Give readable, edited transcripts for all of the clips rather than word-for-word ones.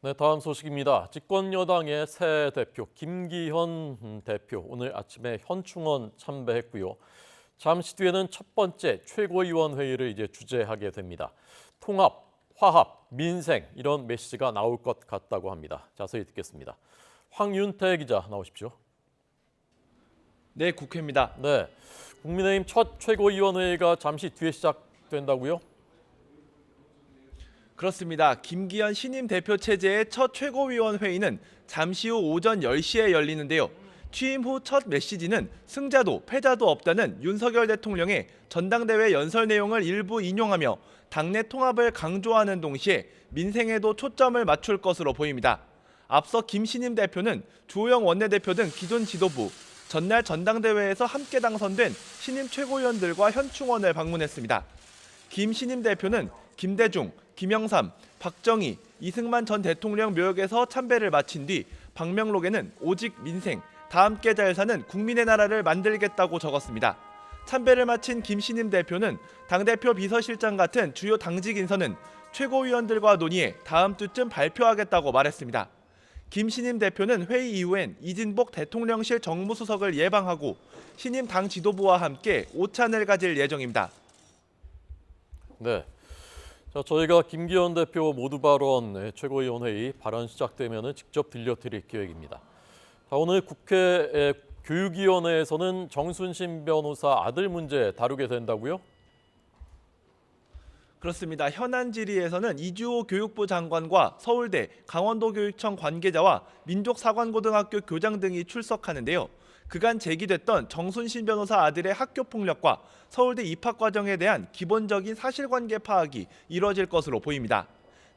네, 다음 소식입니다. 집권 여당의 새 대표 김기현 대표 오늘 아침에 현충원 참배했고요. 잠시 뒤에는 첫 번째 최고위원 회의를 이제 주재하게 됩니다. 통합, 화합, 민생 이런 메시지가 나올 것 같다고 합니다. 자세히 듣겠습니다. 황윤태 기자 나오십시오. 네, 국회입니다. 네, 국민의힘 첫 최고위원 회의가 잠시 뒤에 시작된다고요? 그렇습니다. 김기현 신임 대표 체제의 첫 최고위원 회의는 잠시 후 오전 10시에 열리는데요. 취임 후 첫 메시지는 승자도 패자도 없다는 윤석열 대통령의 전당대회 연설 내용을 일부 인용하며 당내 통합을 강조하는 동시에 민생에도 초점을 맞출 것으로 보입니다. 앞서 김 신임 대표는 주호영 원내대표 등 기존 지도부, 전날 전당대회에서 함께 당선된 신임 최고위원들과 현충원을 방문했습니다. 김 신임 대표는 김대중, 김영삼, 박정희, 이승만 전 대통령 묘역에서 참배를 마친 뒤 방명록에는 오직 민생, 다 함께 잘 사는 국민의 나라를 만들겠다고 적었습니다. 참배를 마친 김 신임 대표는 당대표 비서실장 같은 주요 당직 인선은 최고위원들과 논의해 다음 주쯤 발표하겠다고 말했습니다. 김 신임 대표는 회의 이후엔 이진복 대통령실 정무수석을 예방하고 신임 당 지도부와 함께 오찬을 가질 예정입니다. 네. 자, 저희가 김기현 대표 모두 발언 최고위원 회의 발언 시작되면 직접 들려드릴 계획입니다. 자, 오늘 국회 교육위원회에서는 정순신 변호사 아들 문제 다루게 된다고요? 그렇습니다. 현안 질의에서는 이주호 교육부 장관과 서울대, 강원도교육청 관계자와 민족사관고등학교 교장 등이 출석하는데요. 그간 제기됐던 정순신 변호사 아들의 학교폭력과 서울대 입학 과정에 대한 기본적인 사실관계 파악이 이뤄질 것으로 보입니다.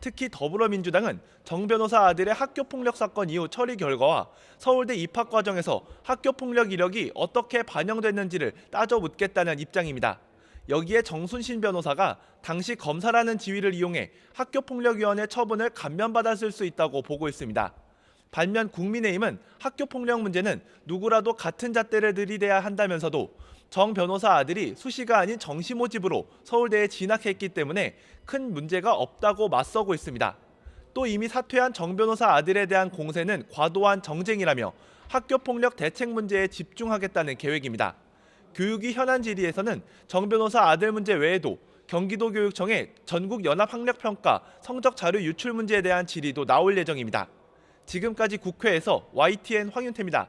특히 더불어민주당은 정 변호사 아들의 학교폭력 사건 이후 처리 결과와 서울대 입학 과정에서 학교폭력 이력이 어떻게 반영됐는지를 따져 묻겠다는 입장입니다. 여기에 정순신 변호사가 당시 검사라는 지위를 이용해 학교폭력위원회 처분을 감면받았을 수 있다고 보고 있습니다. 반면 국민의힘은 학교폭력 문제는 누구라도 같은 잣대를 들이대야 한다면서도 정 변호사 아들이 수시가 아닌 정시 모집으로 서울대에 진학했기 때문에 큰 문제가 없다고 맞서고 있습니다. 또 이미 사퇴한 정 변호사 아들에 대한 공세는 과도한 정쟁이라며 학교폭력 대책 문제에 집중하겠다는 계획입니다. 교육위 현안 질의에서는 정 변호사 아들 문제 외에도 경기도교육청의 전국연합학력평가 성적 자료 유출 문제에 대한 질의도 나올 예정입니다. 지금까지 국회에서 YTN 황윤태입니다.